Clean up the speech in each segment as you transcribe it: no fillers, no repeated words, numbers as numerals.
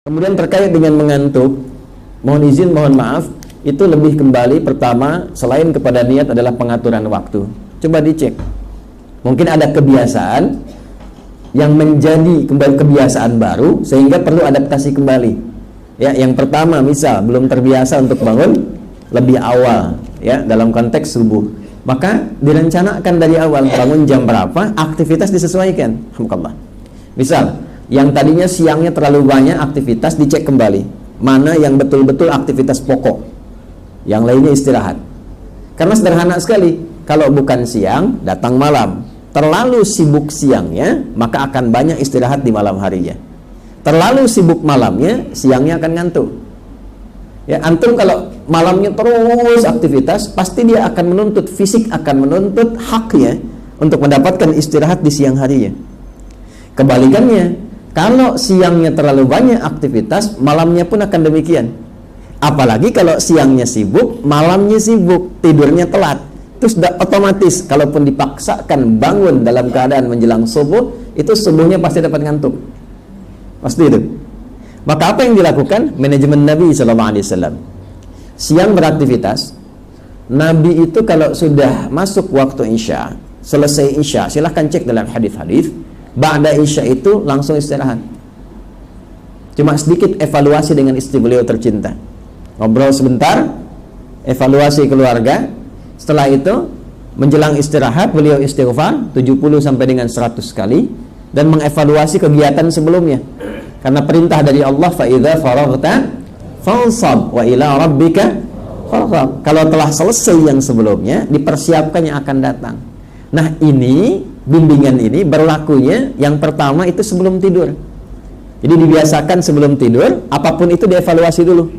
Kemudian terkait dengan mengantuk, mohon izin, mohon maaf, itu lebih kembali pertama selain kepada niat adalah pengaturan waktu. Coba dicek. Mungkin ada kebiasaan yang menjadi kembali kebiasaan baru sehingga perlu adaptasi kembali. Ya, yang pertama misal belum terbiasa untuk bangun lebih awal, ya, dalam konteks subuh. Maka direncanakan dari awal bangun jam berapa, aktivitas disesuaikan. Alhamdulillah. Misal yang tadinya siangnya terlalu banyak aktivitas, dicek kembali mana yang betul-betul aktivitas pokok, yang lainnya istirahat. Karena sederhana sekali, kalau bukan siang datang malam. Terlalu sibuk siangnya maka akan banyak istirahat di malam harinya. Terlalu sibuk malamnya, siangnya akan ngantuk. Ya, antum kalau malamnya terus aktivitas, pasti dia akan menuntut, fisik akan menuntut haknya untuk mendapatkan istirahat di siang harinya. Kebalikannya, kalau siangnya terlalu banyak aktivitas, malamnya pun akan demikian. Apalagi kalau siangnya sibuk, malamnya sibuk, tidurnya telat. Terus otomatis, kalaupun dipaksakan bangun dalam keadaan menjelang subuh, itu subuhnya pasti dapat ngantuk. Pasti itu. Maka apa yang dilakukan? Manajemen Nabi SAW. Siang beraktivitas. Nabi itu kalau sudah masuk waktu Isya, selesai Isya, silahkan cek dalam hadis-hadis. Ba'da Isya itu langsung istirahat. Cuma sedikit evaluasi dengan istri beliau tercinta. Ngobrol sebentar, evaluasi keluarga. Setelah itu, menjelang istirahat, beliau istighfar 70 sampai dengan 100 kali dan mengevaluasi kegiatan sebelumnya. Karena perintah dari Allah, fa idza faraghta fansab wa ila rabbika farghab. Kalau telah selesai yang sebelumnya, dipersiapkan yang akan datang. Nah, ini bimbingan ini berlakunya yang pertama itu sebelum tidur. Jadi dibiasakan sebelum tidur, apapun itu dievaluasi dulu.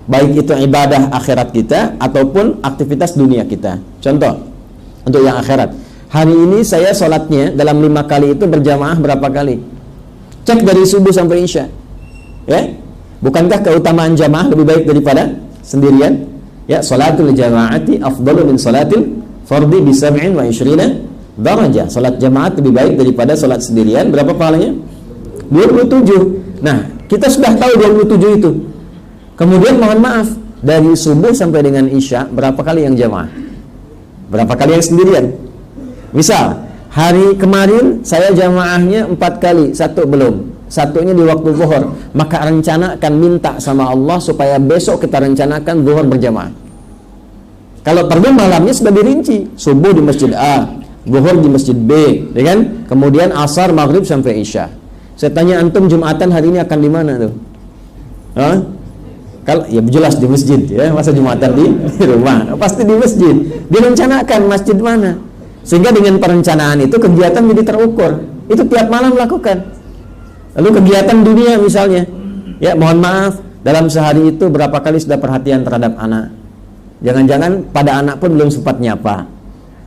Baik itu ibadah akhirat kita ataupun aktivitas dunia kita. Contoh, untuk yang akhirat. Hari ini saya sholatnya dalam 5 kali itu berjamaah berapa kali? Cek dari subuh sampai Isya. Ya? Bukankah keutamaan jamaah lebih baik daripada sendirian? Ya, sholatul jamaati afdalu min sholatil fardi bi 27 darajah. Salat jamaat lebih baik daripada salat sendirian. Berapa pahalanya? 27. Nah, kita sudah tahu 27 itu. Kemudian mohon maaf, dari subuh sampai dengan Isya berapa kali yang jamaah? Berapa kali yang sendirian? Misal, hari kemarin saya jamaahnya 4 kali, 1 belum. Satunya di waktu zuhur. Maka rencanakan, minta sama Allah supaya besok kita rencanakan zuhur berjamaah. Kalau perlu malamnya sudah dirinci. Subuh di masjid A, zuhur di masjid B, ya kan? Kemudian asar, maghrib sampai Isya. Saya tanya antum Jumatan hari ini akan di mana tuh? Hah? Kalau ya jelas di masjid, ya. Masa Jumatan di rumah? Pasti di masjid. Direncanakan masjid mana? Sehingga dengan perencanaan itu kegiatan jadi terukur. Itu tiap malam lakukan. Lalu kegiatan dunia misalnya, ya mohon maaf, dalam sehari itu berapa kali sudah perhatian terhadap anak? Jangan-jangan pada anak pun belum sempat nyapa.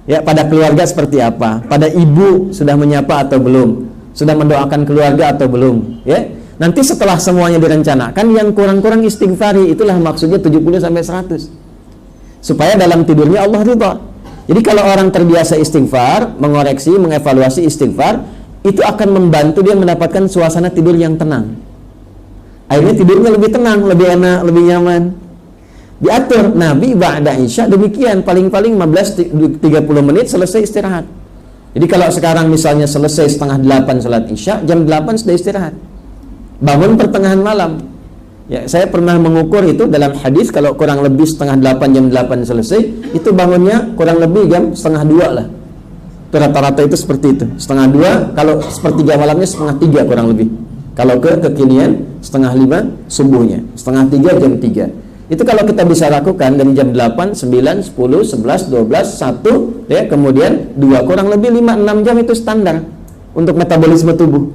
Ya, pada keluarga seperti apa? Pada ibu sudah menyapa atau belum? Sudah mendoakan keluarga atau belum? Ya. Nanti setelah semuanya direncanakan, yang kurang-kurang istighfari, itulah maksudnya 70 sampai 100. Supaya dalam tidurnya Allah ridha. Jadi kalau orang terbiasa istighfar, mengoreksi, mengevaluasi istighfar, itu akan membantu dia mendapatkan suasana tidur yang tenang. Akhirnya tidurnya lebih tenang, lebih enak, lebih nyaman. Diatur Nabi ba'da Isya demikian, paling-paling 15-30 menit selesai istirahat. Jadi kalau sekarang misalnya selesai setengah 8 salat Isya, jam 8 sudah istirahat. Bangun pertengahan malam. Ya, saya pernah mengukur itu dalam hadis, kalau kurang lebih setengah 8, jam 8 selesai, itu bangunnya kurang lebih jam setengah 2 lah. Rata-rata itu seperti itu. Setengah 2, kalau sepertiga malamnya setengah 3 kurang lebih. Kalau kekinian setengah 5 subuhnya, setengah 3 jam 3. Itu kalau kita bisa lakukan dari jam 8, 9, 10, 11, 12, 1, ya, kemudian 2, kurang lebih 5, 6 jam itu standar untuk metabolisme tubuh.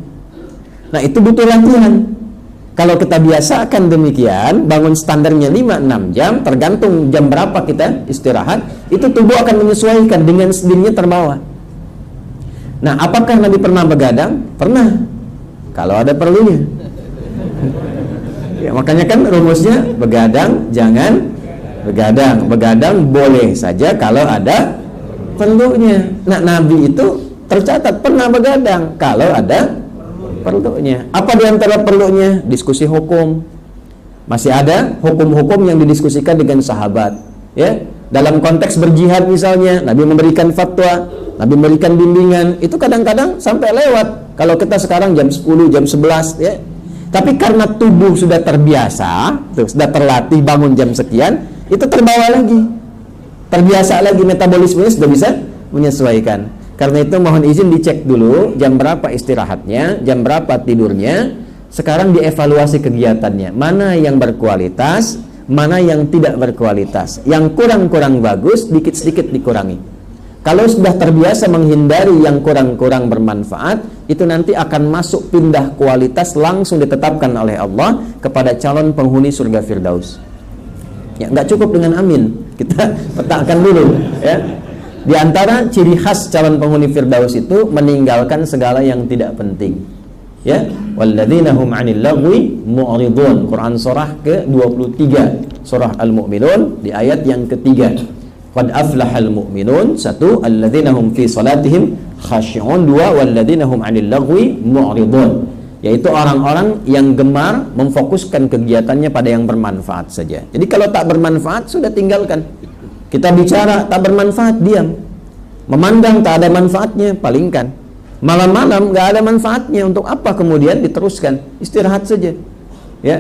Nah, itu butuh latihan. Kalau kita biasakan demikian, bangun standarnya 5, 6 jam, tergantung jam berapa kita istirahat, itu tubuh akan menyesuaikan dengan sendirinya terbawa. Nah, apakah Nabi pernah begadang? Pernah. Kalau ada perlunya. Ya, makanya kan rumusnya begadang jangan begadang. Begadang boleh saja kalau ada perlunya. Nah, Nabi itu tercatat pernah begadang kalau ada perlunya. Apa di antara perlunya? Diskusi hukum. Masih ada hukum-hukum yang didiskusikan dengan sahabat, ya. Dalam konteks berjihad misalnya, Nabi memberikan fatwa, Nabi memberikan bimbingan, itu kadang-kadang sampai lewat. Kalau kita sekarang jam 10, jam 11, ya. Tapi karena tubuh sudah terbiasa, sudah terlatih bangun jam sekian, itu terbawa lagi. Terbiasa lagi, metabolismenya sudah bisa menyesuaikan. Karena itu mohon izin dicek dulu jam berapa istirahatnya, jam berapa tidurnya. Sekarang dievaluasi kegiatannya, mana yang berkualitas, mana yang tidak berkualitas. Yang kurang-kurang bagus, dikit-sedikit dikurangi. Kalau sudah terbiasa menghindari yang kurang-kurang bermanfaat, itu nanti akan masuk pindah kualitas, langsung ditetapkan oleh Allah kepada calon penghuni surga Firdaus. Ya, nggak cukup dengan amin, kita petakan dulu, ya. Di antara ciri khas calon penghuni Firdaus itu meninggalkan segala yang tidak penting. Ya, walladzina hum 'anil lagwi mu'ridun. Quran surah ke-23, surah Al-Mu'minun di ayat yang ketiga. Qad aflahal mu'minun, satu, alladzina hum fi salatihim khashi'un, dua, walladzina hum 'anil lagwi mu'ridun. Yaitu orang-orang yang gemar memfokuskan kegiatannya pada yang bermanfaat saja. Jadi kalau tak bermanfaat sudah tinggalkan. Kita bicara tak bermanfaat, diam. Memandang tak ada manfaatnya, palingkan. Malam-malam nggak ada manfaatnya, untuk apa kemudian diteruskan? Istirahat saja, ya.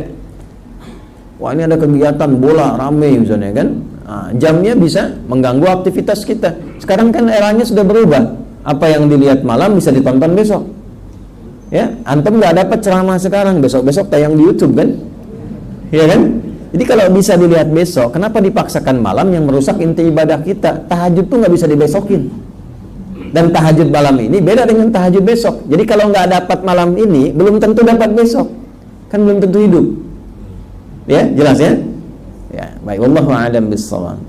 Wah, ini ada kegiatan bola rame misalnya kan, jamnya bisa mengganggu aktivitas kita. Sekarang kan eranya sudah berubah, apa yang dilihat malam bisa ditonton besok, ya. Antum nggak dapat ceramah sekarang, besok tayang di YouTube kan, ya kan? Jadi kalau bisa dilihat besok, kenapa dipaksakan malam yang merusak inti ibadah kita? Tahajud tuh nggak bisa dibesokin. Dan tahajud malam ini beda dengan tahajud besok. Jadi kalau nggak dapat malam ini, belum tentu dapat besok. Kan belum tentu hidup. Ya, jelas ya? Ya, baik. Wallahu a'lam bishshawab.